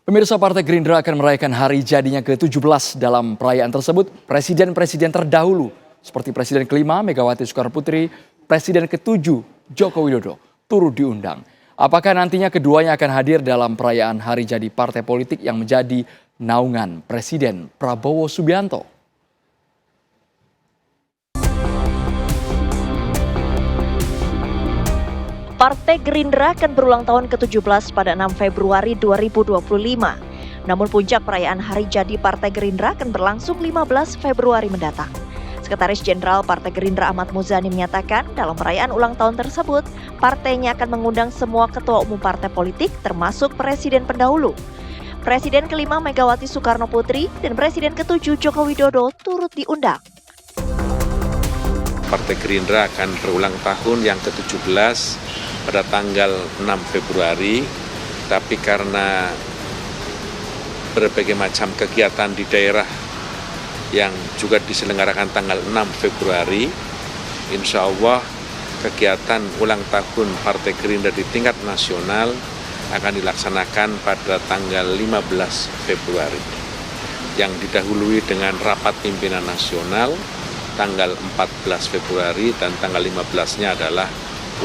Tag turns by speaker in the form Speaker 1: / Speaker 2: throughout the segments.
Speaker 1: Pemirsa Partai Gerindra akan merayakan hari jadinya ke-17. Dalam perayaan tersebut, presiden-presiden terdahulu seperti Presiden kelima Megawati Soekarnoputri, Presiden ke-7 Joko Widodo turut diundang. Apakah nantinya keduanya akan hadir dalam perayaan hari jadi partai politik yang menjadi naungan Presiden Prabowo Subianto?
Speaker 2: Partai Gerindra akan berulang tahun ke-17 pada 6 Februari 2025. Namun puncak perayaan hari jadi Partai Gerindra akan berlangsung 15 Februari mendatang. Sekretaris Jenderal Partai Gerindra Ahmad Muzani menyatakan dalam perayaan ulang tahun tersebut, partainya akan mengundang semua ketua umum partai politik termasuk presiden pendahulu. Presiden kelima Megawati Soekarnoputri dan Presiden ke-7 Joko Widodo turut diundang.
Speaker 3: Partai Gerindra akan berulang tahun yang ke-17 pada tanggal 6 Februari, tapi karena berbagai macam kegiatan di daerah yang juga diselenggarakan tanggal 6 Februari, insya Allah kegiatan ulang tahun Partai Gerindra di tingkat nasional akan dilaksanakan pada tanggal 15 Februari, yang didahului dengan rapat pimpinan nasional tanggal 14 Februari dan tanggal 15-nya adalah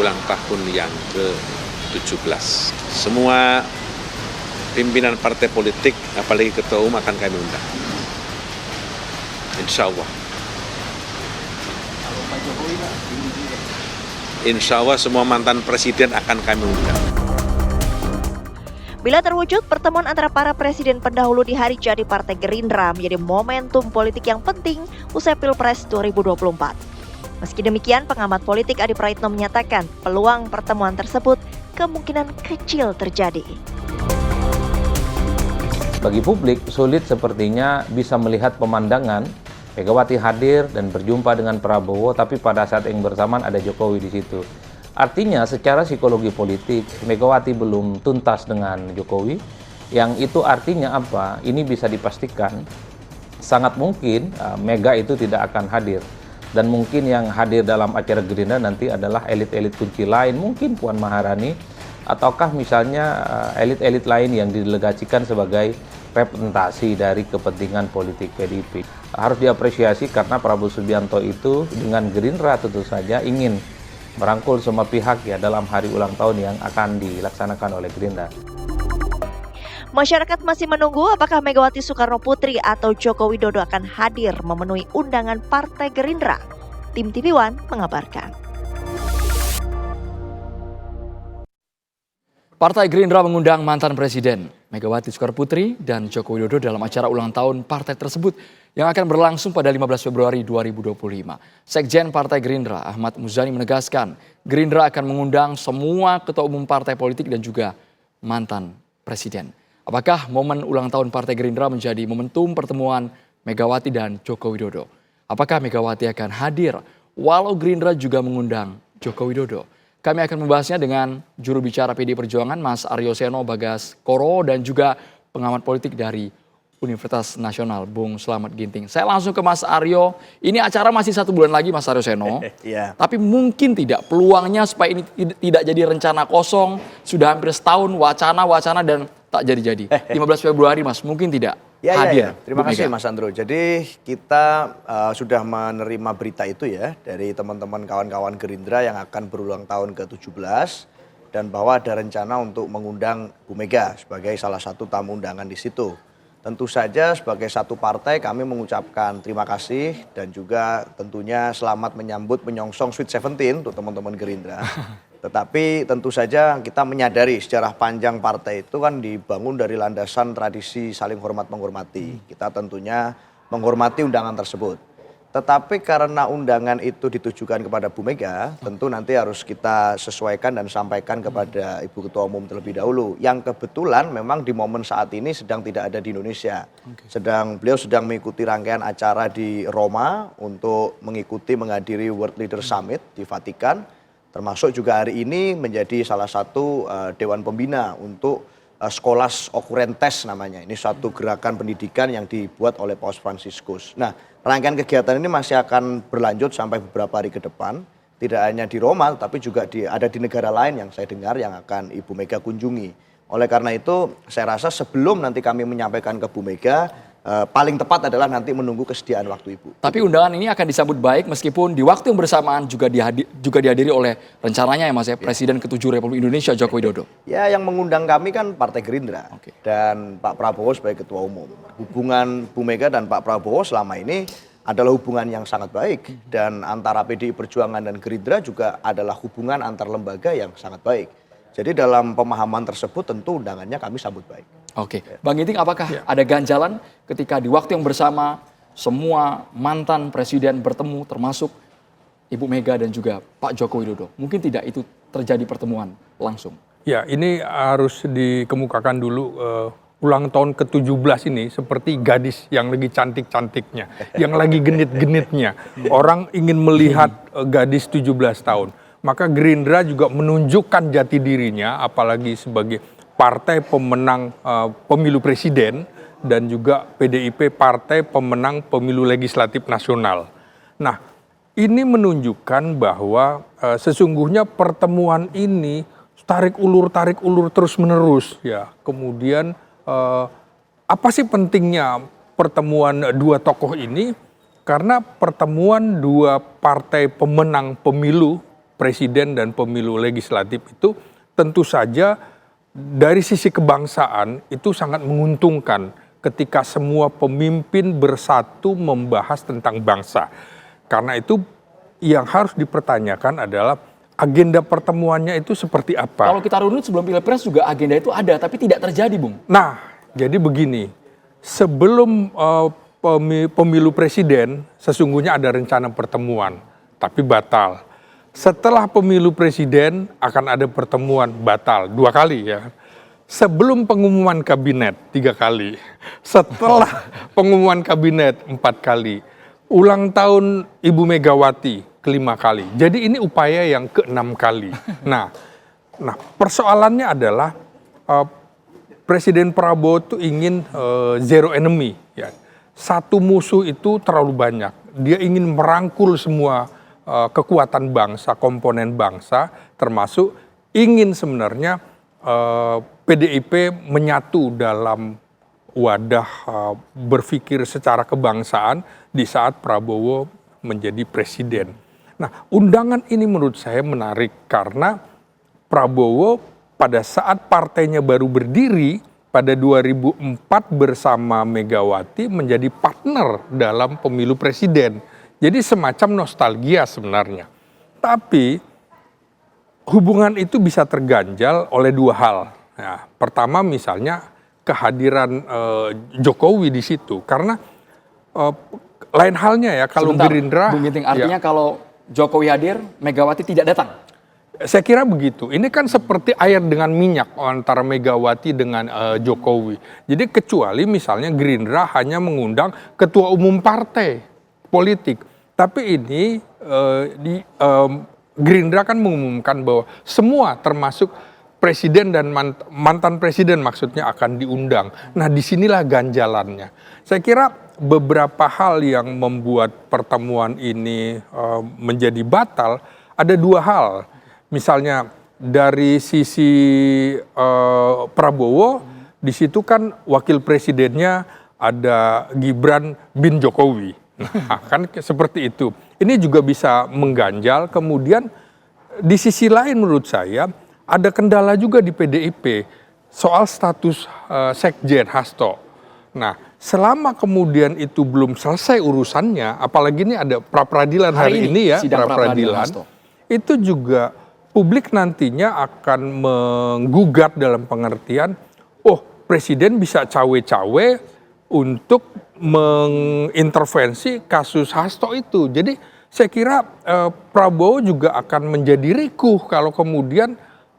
Speaker 3: ulang tahun yang ke-17. Semua pimpinan partai politik, apalagi ketua umum akan kami undang. Insya Allah. Insya Allah semua mantan presiden akan kami undang.
Speaker 2: Bila terwujud, pertemuan antara para presiden pendahulu di hari jadi Partai Gerindra menjadi momentum politik yang penting usai Pilpres 2024. Meski demikian, pengamat politik Adi Praitno menyatakan peluang pertemuan tersebut kemungkinan kecil terjadi.
Speaker 4: Bagi publik, sulit sepertinya bisa melihat pemandangan Megawati hadir dan berjumpa dengan Prabowo, tapi pada saat yang bersamaan ada Jokowi di situ. Artinya secara psikologi politik, Megawati belum tuntas dengan Jokowi, yang itu artinya apa? Ini bisa dipastikan sangat mungkin Mega itu tidak akan hadir. Dan mungkin yang hadir dalam acara Gerindra nanti adalah elit-elit kunci lain, mungkin Puan Maharani, ataukah misalnya elit-elit lain yang didelegasikan sebagai representasi dari kepentingan politik PDIP. Harus diapresiasi karena Prabowo Subianto itu dengan Gerindra tentu saja ingin merangkul semua pihak ya dalam hari ulang tahun yang akan dilaksanakan oleh Gerindra.
Speaker 2: Masyarakat masih menunggu apakah Megawati Soekarnoputri atau Joko Widodo akan hadir memenuhi undangan Partai Gerindra. Tim TV One mengabarkan.
Speaker 1: Partai Gerindra mengundang mantan Presiden Megawati Soekarnoputri dan Joko Widodo dalam acara ulang tahun partai tersebut yang akan berlangsung pada 15 Februari 2025. Sekjen Partai Gerindra Ahmad Muzani menegaskan Gerindra akan mengundang semua ketua umum partai politik dan juga mantan presiden. Apakah momen ulang tahun Partai Gerindra menjadi momentum pertemuan Megawati dan Joko Widodo? Apakah Megawati akan hadir walau Gerindra juga mengundang Joko Widodo? Kami akan membahasnya dengan juru bicara PD Perjuangan Mas Aryo Seno Bagaskoro dan juga pengamat politik dari Universitas Nasional Bung Slamet Ginting. Saya langsung ke Mas Aryo. Ini acara masih 1 bulan lagi Mas Aryo Seno.
Speaker 5: Yeah.
Speaker 1: Tapi mungkin tidak peluangnya supaya ini tidak jadi rencana kosong. Sudah hampir setahun wacana dan tak jadi-jadi. 15 Februari Mas, mungkin tidak hadir.
Speaker 5: Terima kasih Mas Andro. Jadi kita sudah menerima berita itu ya dari teman-teman kawan-kawan Gerindra yang akan berulang tahun ke-17 dan bahwa ada rencana untuk mengundang Bu Mega sebagai salah satu tamu undangan di situ. Tentu saja sebagai satu partai kami mengucapkan terima kasih dan juga tentunya selamat menyambut menyongsong Sweet 17 untuk teman-teman Gerindra. Tetapi tentu saja kita menyadari sejarah panjang partai itu kan dibangun dari landasan tradisi saling hormat menghormati. Kita tentunya menghormati undangan tersebut. Tetapi karena undangan itu ditujukan kepada Bu Mega, tentu nanti harus kita sesuaikan dan sampaikan kepada Ibu Ketua Umum terlebih dahulu. Yang kebetulan memang di momen saat ini sedang tidak ada di Indonesia. Beliau sedang mengikuti rangkaian acara di Roma untuk menghadiri World Leader Summit di Vatikan. Termasuk juga hari ini menjadi salah satu Dewan Pembina untuk Scholas Occurrentes namanya. Ini suatu gerakan pendidikan yang dibuat oleh Paus Fransiskus. Nah, rangkaian kegiatan ini masih akan berlanjut sampai beberapa hari ke depan. Tidak hanya di Roma, tapi juga ada di negara lain yang saya dengar yang akan Ibu Mega kunjungi. Oleh karena itu saya rasa sebelum nanti kami menyampaikan ke Bu Mega, paling tepat adalah nanti menunggu kesediaan waktu Ibu.
Speaker 1: Tapi undangan ini akan disambut baik meskipun di waktu yang bersamaan juga dihadiri oleh rencananya ya Mas ya, Presiden ke-7 Republik Indonesia Joko Widodo.
Speaker 5: Ya, yang mengundang kami kan Partai Gerindra
Speaker 1: Oke.
Speaker 5: dan Pak Prabowo sebagai Ketua Umum. Hubungan Bu Mega dan Pak Prabowo selama ini adalah hubungan yang sangat baik, dan antara PDI Perjuangan dan Gerindra juga adalah hubungan antar lembaga yang sangat baik. Jadi dalam pemahaman tersebut tentu undangannya kami sambut baik.
Speaker 1: Oke, Bang Ginting, apakah ada ganjalan ketika di waktu yang bersama semua mantan presiden bertemu termasuk Ibu Mega dan juga Pak Joko Widodo? Mungkin tidak itu terjadi pertemuan langsung.
Speaker 6: Ya, ini harus dikemukakan dulu, ulang tahun ke-17 ini seperti gadis yang lagi cantik-cantiknya, yang lagi genit-genitnya. Orang ingin melihat gadis 17 tahun. Maka Gerindra juga menunjukkan jati dirinya, apalagi sebagai partai pemenang pemilu presiden dan juga PDIP partai pemenang pemilu legislatif nasional. Nah, ini menunjukkan bahwa sesungguhnya pertemuan ini tarik ulur terus menerus ya. Kemudian apa sih pentingnya pertemuan dua tokoh ini? Karena pertemuan dua partai pemenang pemilu presiden dan pemilu legislatif itu tentu saja dari sisi kebangsaan itu sangat menguntungkan ketika semua pemimpin bersatu membahas tentang bangsa. Karena itu yang harus dipertanyakan adalah agenda pertemuannya itu seperti apa.
Speaker 1: Kalau kita runut sebelum Pilpres juga agenda itu ada, tapi tidak terjadi, Bung.
Speaker 6: Nah, jadi begini, sebelum pemilu presiden sesungguhnya ada rencana pertemuan, tapi batal. Setelah pemilu presiden akan ada pertemuan batal 2 kali ya. Sebelum pengumuman kabinet 3 kali. Setelah pengumuman kabinet 4 kali. Ulang tahun Ibu Megawati ke-5 kali. Jadi ini upaya yang ke-6 kali. Nah, persoalannya adalah Presiden Prabowo itu ingin zero enemy ya. Satu musuh itu terlalu banyak. Dia ingin merangkul semua kekuatan bangsa, komponen bangsa, termasuk ingin sebenarnya PDIP menyatu dalam wadah berpikir secara kebangsaan di saat Prabowo menjadi presiden. Nah, undangan ini menurut saya menarik karena Prabowo pada saat partainya baru berdiri pada 2004 bersama Megawati menjadi partner dalam pemilu presiden. Jadi semacam nostalgia sebenarnya. Tapi hubungan itu bisa terganjal oleh 2 hal. Nah, pertama misalnya kehadiran Jokowi di situ. Karena lain halnya ya kalau
Speaker 1: Sebentar,
Speaker 6: Gerindra.
Speaker 1: Bung Ginting, artinya kalau Jokowi hadir, Megawati tidak datang?
Speaker 6: Saya kira begitu. Ini kan seperti air dengan minyak antara Megawati dengan Jokowi. Jadi kecuali misalnya Gerindra hanya mengundang ketua umum partai politik. Tapi ini Gerindra kan mengumumkan bahwa semua termasuk presiden dan mantan presiden maksudnya akan diundang. Nah, disinilah ganjalannya. Saya kira beberapa hal yang membuat pertemuan ini menjadi batal, ada 2 hal. Misalnya dari sisi Prabowo, di situ kan wakil presidennya ada Gibran bin Jokowi. Nah, kan seperti itu. Ini juga bisa mengganjal. Kemudian di sisi lain menurut saya ada kendala juga di PDIP soal status Sekjen Hasto. Nah, selama kemudian itu belum selesai urusannya, apalagi ini ada pra-peradilan hari ini ya, pra-peradilan, itu juga publik nantinya akan menggugat dalam pengertian, oh presiden bisa cawe-cawe untuk mengintervensi kasus Hasto itu. Jadi saya kira Prabowo juga akan menjadi rikuh kalau kemudian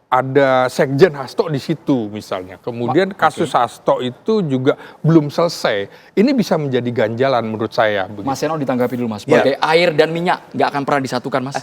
Speaker 6: ada Sekjen Hasto di situ misalnya. Kemudian kasus Hasto itu juga belum selesai. Ini bisa menjadi ganjalan menurut saya. Begitu.
Speaker 1: Mas Seno ditanggapi dulu Mas. Sebagai air dan minyak nggak akan pernah disatukan Mas.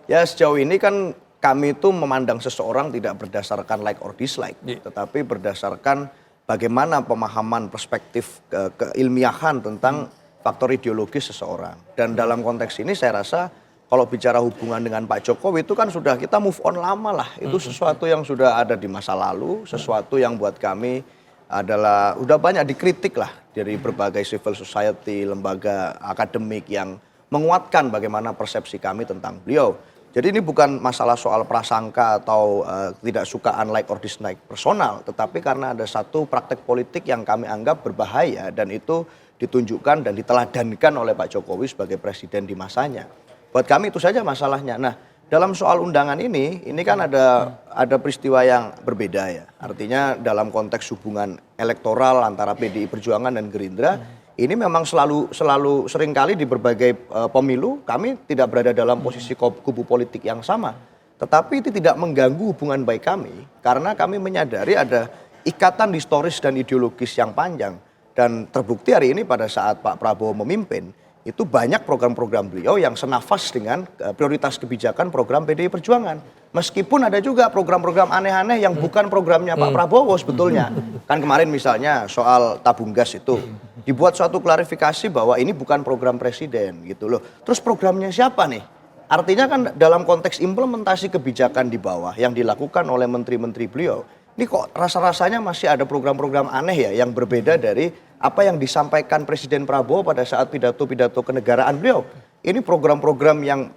Speaker 5: Ya sejauh ini kan kami itu memandang seseorang tidak berdasarkan like or dislike. Tetapi berdasarkan bagaimana pemahaman perspektif keilmiahan tentang faktor ideologis seseorang. Dan dalam konteks ini saya rasa kalau bicara hubungan dengan Pak Jokowi itu kan sudah kita move on lama lah. Itu sesuatu yang sudah ada di masa lalu, sesuatu yang buat kami adalah udah banyak dikritik lah dari berbagai civil society, lembaga akademik yang menguatkan bagaimana persepsi kami tentang beliau. Jadi ini bukan masalah soal prasangka atau tidak suka unlike or dislike personal, tetapi karena ada satu praktek politik yang kami anggap berbahaya dan itu ditunjukkan dan diteladankan oleh Pak Jokowi sebagai presiden di masanya. Buat kami itu saja masalahnya. Nah, dalam soal undangan ini kan ada peristiwa yang berbeda ya. Artinya dalam konteks hubungan elektoral antara PDI Perjuangan dan Gerindra, ini memang selalu seringkali di berbagai pemilu kami tidak berada dalam posisi kubu politik yang sama. Tetapi itu tidak mengganggu hubungan baik kami karena kami menyadari ada ikatan historis dan ideologis yang panjang. Dan terbukti hari ini pada saat Pak Prabowo memimpin, itu banyak program-program beliau yang senafas dengan prioritas kebijakan program PDI Perjuangan. Meskipun ada juga program-program aneh-aneh yang bukan programnya Pak Prabowo sebetulnya. Kan kemarin misalnya soal tabung gas itu, dibuat suatu klarifikasi bahwa ini bukan program presiden gitu loh. Terus programnya siapa nih? Artinya kan dalam konteks implementasi kebijakan di bawah yang dilakukan oleh menteri-menteri beliau, ini kok rasa-rasanya masih ada program-program aneh ya yang berbeda dari apa yang disampaikan Presiden Prabowo pada saat pidato-pidato kenegaraan beliau. Ini program-program yang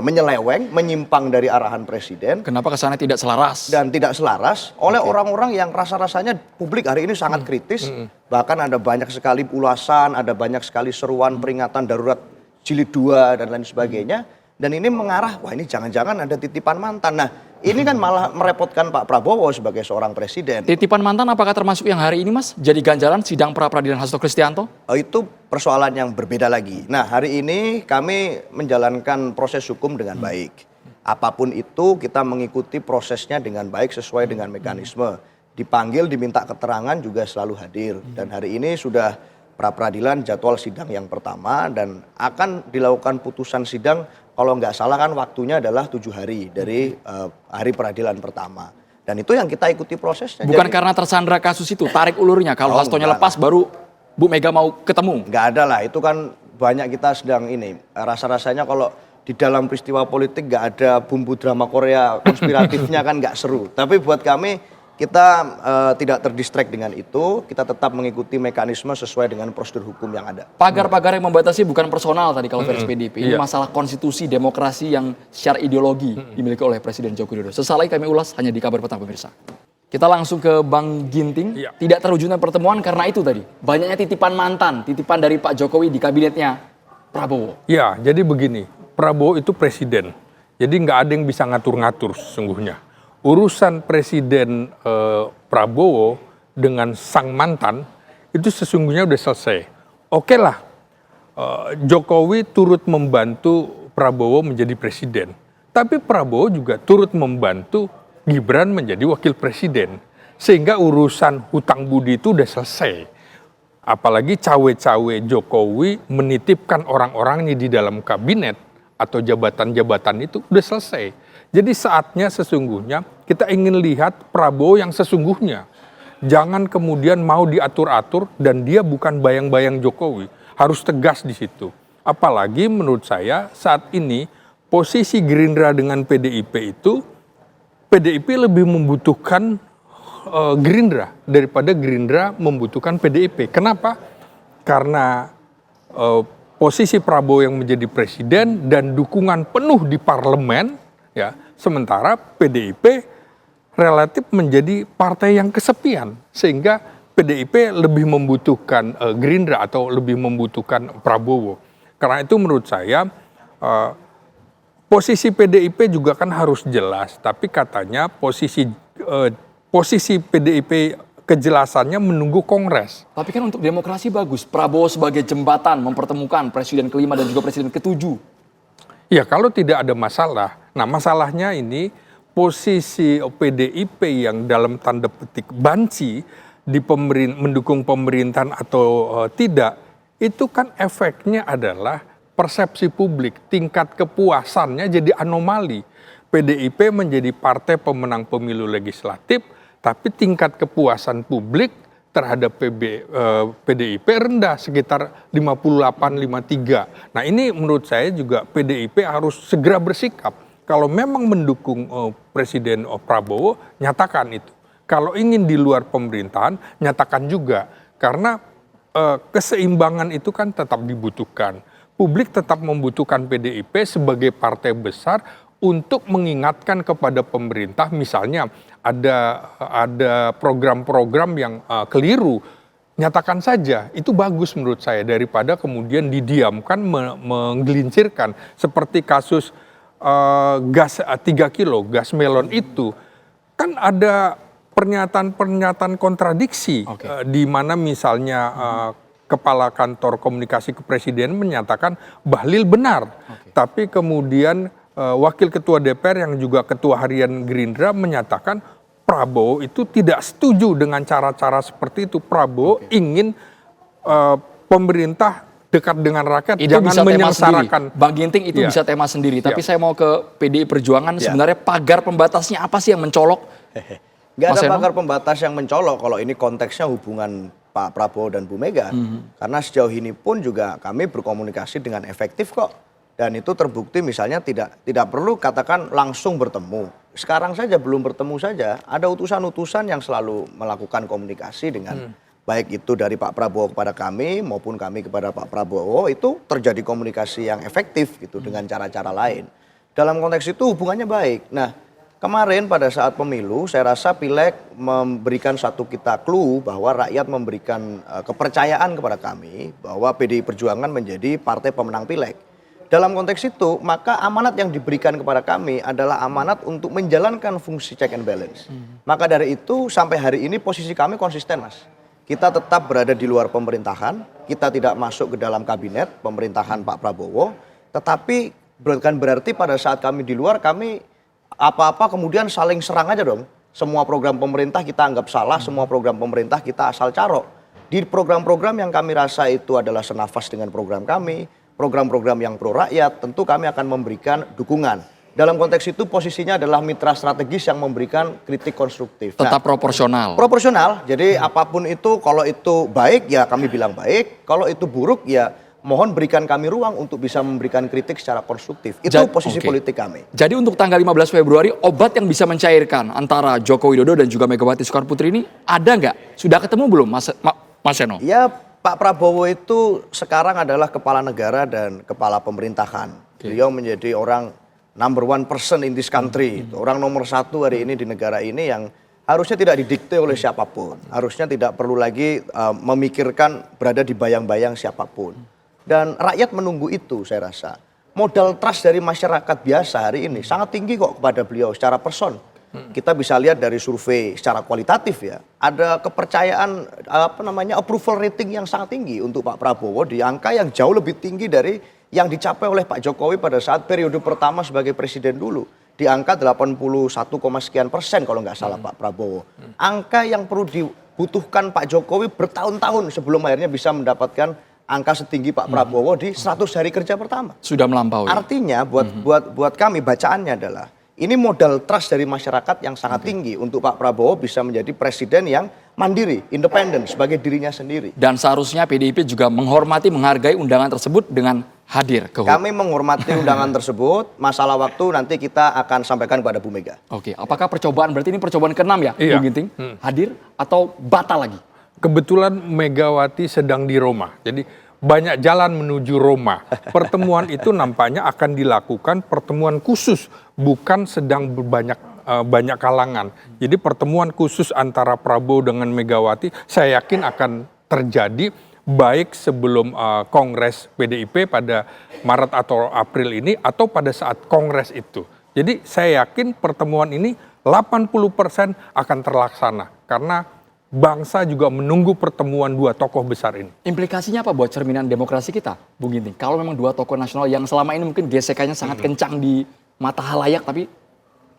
Speaker 5: menyeleweng, menyimpang dari arahan Presiden.
Speaker 1: Kenapa kesannya tidak selaras?
Speaker 5: Dan tidak selaras oleh orang-orang yang rasa-rasanya publik hari ini sangat kritis. Bahkan ada banyak sekali ulasan, ada banyak sekali seruan peringatan darurat jilid 2 dan lain sebagainya. Dan ini mengarah, wah ini jangan-jangan ada titipan mantan. Nah ini kan malah merepotkan Pak Prabowo sebagai seorang presiden.
Speaker 1: Titipan mantan apakah termasuk yang hari ini Mas? Jadi ganjalan sidang pra-peradilan Hasto Kristianto?
Speaker 5: Itu persoalan yang berbeda lagi. Nah hari ini kami menjalankan proses hukum dengan baik. Apapun itu kita mengikuti prosesnya dengan baik sesuai dengan mekanisme. Dipanggil, diminta keterangan juga selalu hadir. Dan hari ini sudah pra-peradilan jadwal sidang yang pertama dan akan dilakukan putusan sidang kalau nggak salah kan waktunya adalah 7 hari dari hari peradilan pertama. Dan itu yang kita ikuti prosesnya.
Speaker 1: Bukan karena tersandra kasus itu, tarik ulurnya. Kalau Hastonya lepas baru Bu Mega mau ketemu.
Speaker 5: Nggak ada lah, itu kan banyak kita sedang ini. Rasa-rasanya kalau di dalam peristiwa politik nggak ada bumbu drama Korea konspiratifnya kan nggak seru. Tapi buat kami kita tidak terdistract dengan itu, kita tetap mengikuti mekanisme sesuai dengan prosedur hukum yang ada.
Speaker 1: Pagar-pagar yang membatasi bukan personal tadi kalau versi PDIP. Ini masalah konstitusi, demokrasi yang secara ideologi dimiliki oleh Presiden Joko Widodo. Sesaat lagi kami ulas hanya di Kabar Petang pemirsa. Kita langsung ke Bang Ginting. Tidak terwujudnya pertemuan karena itu tadi. Banyaknya titipan mantan, titipan dari Pak Jokowi di kabinetnya Prabowo.
Speaker 6: Ya, jadi begini. Prabowo itu presiden. Jadi nggak ada yang bisa ngatur-ngatur sesungguhnya. Urusan Presiden Prabowo dengan sang mantan itu sesungguhnya udah selesai. Oke lah, Jokowi turut membantu Prabowo menjadi presiden. Tapi Prabowo juga turut membantu Gibran menjadi wakil presiden. Sehingga urusan hutang budi itu udah selesai. Apalagi cawe-cawe Jokowi menitipkan orang-orangnya di dalam kabinet atau jabatan-jabatan itu udah selesai. Jadi saatnya sesungguhnya kita ingin lihat Prabowo yang sesungguhnya. Jangan kemudian mau diatur-atur dan dia bukan bayang-bayang Jokowi. Harus tegas di situ. Apalagi menurut saya saat ini posisi Gerindra dengan PDIP itu, PDIP lebih membutuhkan Gerindra daripada Gerindra membutuhkan PDIP. Kenapa? Karena posisi Prabowo yang menjadi presiden dan dukungan penuh di parlemen, ya, sementara PDIP relatif menjadi partai yang kesepian sehingga PDIP lebih membutuhkan Gerindra atau lebih membutuhkan Prabowo. Karena itu menurut saya posisi PDIP juga kan harus jelas, tapi katanya posisi PDIP kejelasannya menunggu Kongres.
Speaker 1: Tapi kan untuk demokrasi bagus, Prabowo sebagai jembatan mempertemukan presiden kelima dan juga presiden ketujuh.
Speaker 6: Ya kalau tidak ada masalah. Nah masalahnya ini posisi PDIP yang dalam tanda petik banci di mendukung pemerintahan atau tidak, itu kan efeknya adalah persepsi publik, tingkat kepuasannya jadi anomali. PDIP menjadi partai pemenang pemilu legislatif, tapi tingkat kepuasan publik terhadap PDIP rendah sekitar 58-53. Nah ini menurut saya juga PDIP harus segera bersikap. Kalau memang mendukung Presiden Prabowo, nyatakan itu. Kalau ingin di luar pemerintahan, nyatakan juga. Karena keseimbangan itu kan tetap dibutuhkan. Publik tetap membutuhkan PDIP sebagai partai besar untuk mengingatkan kepada pemerintah, misalnya ada program-program yang keliru, nyatakan saja, itu bagus menurut saya daripada kemudian didiamkan, menggelincirkan seperti kasus gas 3 kilo, gas melon itu, kan ada pernyataan-pernyataan kontradiksi di mana misalnya Kepala Kantor Komunikasi Kepresiden menyatakan Bahlil benar, tapi kemudian Wakil Ketua DPR yang juga Ketua Harian Gerindra menyatakan Prabowo itu tidak setuju dengan cara-cara seperti itu. Prabowo ingin pemerintah dekat dengan rakyat,
Speaker 1: itu
Speaker 6: jangan menyengsarakan.
Speaker 1: Bang Ginting itu bisa tema sendiri. Tapi saya mau ke PDI Perjuangan, sebenarnya pagar pembatasnya apa sih yang mencolok?
Speaker 5: Nggak ada pagar pembatas yang mencolok kalau ini konteksnya hubungan Pak Prabowo dan Bu Mega. Karena sejauh ini pun juga kami berkomunikasi dengan efektif kok. Dan itu terbukti misalnya tidak perlu katakan langsung bertemu. Sekarang saja belum bertemu saja, ada utusan-utusan yang selalu melakukan komunikasi dengan baik itu dari Pak Prabowo kepada kami maupun kami kepada Pak Prabowo, itu terjadi komunikasi yang efektif gitu dengan cara-cara lain. Dalam konteks itu hubungannya baik. Nah, kemarin pada saat pemilu saya rasa Pileg memberikan satu kita clue bahwa rakyat memberikan kepercayaan kepada kami bahwa PDI Perjuangan menjadi partai pemenang Pileg. Dalam konteks itu, maka amanat yang diberikan kepada kami adalah amanat untuk menjalankan fungsi check and balance. Maka dari itu, sampai hari ini posisi kami konsisten, Mas. Kita tetap berada di luar pemerintahan, kita tidak masuk ke dalam kabinet pemerintahan Pak Prabowo, tetapi bukan berarti pada saat kami di luar, kami apa-apa kemudian saling serang aja dong. Semua program pemerintah kita anggap salah, semua program pemerintah kita asal carok. Di program-program yang kami rasa itu adalah senafas dengan program kami, program-program yang pro rakyat, tentu kami akan memberikan dukungan. Dalam konteks itu posisinya adalah mitra strategis yang memberikan kritik konstruktif.
Speaker 1: Tetap proporsional.
Speaker 5: Proporsional, jadi apapun itu, kalau itu baik ya kami bilang baik, kalau itu buruk ya mohon berikan kami ruang untuk bisa memberikan kritik secara konstruktif. Itu posisi politik kami.
Speaker 1: Jadi untuk tanggal 15 Februari, obat yang bisa mencairkan antara Joko Widodo dan juga Megawati Soekarnoputri ini ada nggak? Sudah ketemu belum, Mas Seno?
Speaker 5: Ya, Pak Prabowo itu sekarang adalah kepala negara dan kepala pemerintahan. Beliau menjadi orang number one person in this country. Orang nomor satu hari ini di negara ini yang harusnya tidak didikte oleh siapapun. Harusnya tidak perlu lagi memikirkan berada di bayang-bayang siapapun. Dan rakyat menunggu itu saya rasa. Modal trust dari masyarakat biasa hari ini sangat tinggi kok kepada beliau secara person. Kita bisa lihat dari survei secara kualitatif ya. Ada kepercayaan approval rating yang sangat tinggi untuk Pak Prabowo di angka yang jauh lebih tinggi dari yang dicapai oleh Pak Jokowi pada saat periode pertama sebagai presiden dulu. Di angka 81, sekian persen kalau nggak salah Pak Prabowo. Angka yang perlu dibutuhkan Pak Jokowi bertahun-tahun sebelum akhirnya bisa mendapatkan angka setinggi Pak Prabowo di 100 hari kerja pertama.
Speaker 1: Sudah melampaui.
Speaker 5: Artinya buat kami bacaannya adalah ini modal trust dari masyarakat yang sangat tinggi untuk Pak Prabowo bisa menjadi presiden yang mandiri, independen sebagai dirinya sendiri.
Speaker 1: Dan seharusnya PDIP juga menghormati, menghargai undangan tersebut dengan hadir ke HUT.
Speaker 5: Kami menghormati undangan tersebut, masalah waktu nanti kita akan sampaikan kepada Bu Mega.
Speaker 1: Oke, apakah percobaan, berarti ini percobaan ke-6 ya, Bung Ginting? Hadir atau batal lagi?
Speaker 6: Kebetulan Megawati sedang di Roma, jadi banyak jalan menuju Roma. Pertemuan itu nampaknya akan dilakukan pertemuan khusus, bukan sedang banyak kalangan. Jadi pertemuan khusus antara Prabowo dengan Megawati, saya yakin akan terjadi baik sebelum Kongres PDIP pada Maret atau April ini, atau pada saat Kongres itu. Jadi saya yakin pertemuan ini 80% akan terlaksana, karena bangsa juga menunggu pertemuan dua tokoh besar ini.
Speaker 1: Implikasinya apa buat cerminan demokrasi kita, Bung Ginting? Kalau memang dua tokoh nasional yang selama ini mungkin gesekannya sangat kencang di mata halayak, tapi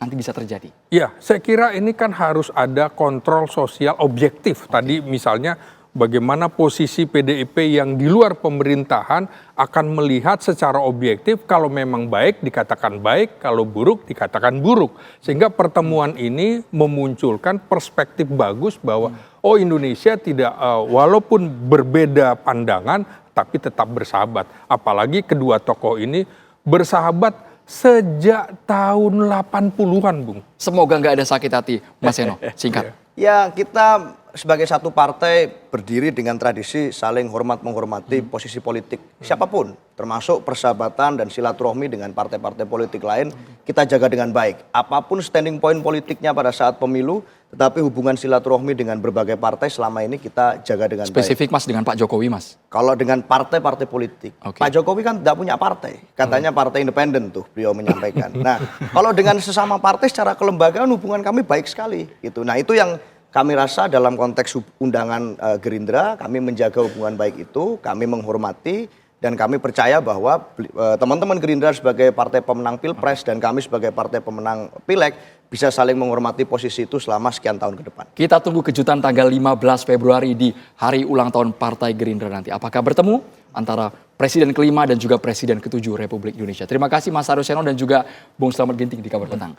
Speaker 1: nanti bisa terjadi.
Speaker 6: Ya, saya kira ini kan harus ada kontrol sosial objektif. Tadi misalnya bagaimana posisi PDIP yang di luar pemerintahan akan melihat secara objektif, kalau memang baik dikatakan baik, kalau buruk dikatakan buruk. Sehingga pertemuan ini memunculkan perspektif bagus bahwa oh Indonesia tidak walaupun berbeda pandangan tapi tetap bersahabat. Apalagi kedua tokoh ini bersahabat sejak tahun 80-an, Bung.
Speaker 1: Semoga nggak ada sakit hati, Mas Seno. Singkat.
Speaker 5: Ya, kita sebagai satu partai berdiri dengan tradisi saling hormat menghormati posisi politik siapapun, termasuk persahabatan dan silaturahmi dengan partai-partai politik lain, kita jaga dengan baik. Apapun standing point politiknya pada saat pemilu, tetapi hubungan silaturahmi dengan berbagai partai selama ini kita jaga dengan baik.
Speaker 1: Spesifik Mas dengan Pak Jokowi, Mas.
Speaker 5: Kalau dengan partai-partai politik,
Speaker 1: Oke.
Speaker 5: Pak Jokowi kan tidak punya partai, katanya partai independen tuh beliau menyampaikan. Nah, kalau dengan sesama partai secara kelembagaan hubungan kami baik sekali, gitu. Nah, itu yang kami rasa dalam konteks undangan Gerindra, kami menjaga hubungan baik itu, kami menghormati, dan kami percaya bahwa teman-teman Gerindra sebagai partai pemenang Pilpres dan kami sebagai partai pemenang Pileg bisa saling menghormati posisi itu selama sekian tahun ke depan.
Speaker 1: Kita tunggu kejutan tanggal 15 Februari di hari ulang tahun Partai Gerindra nanti. Apakah bertemu antara Presiden ke-5 dan juga Presiden ke-7 Republik Indonesia. Terima kasih Mas Aryo Seno dan juga Bung Slamet Ginting di Kabar Petang.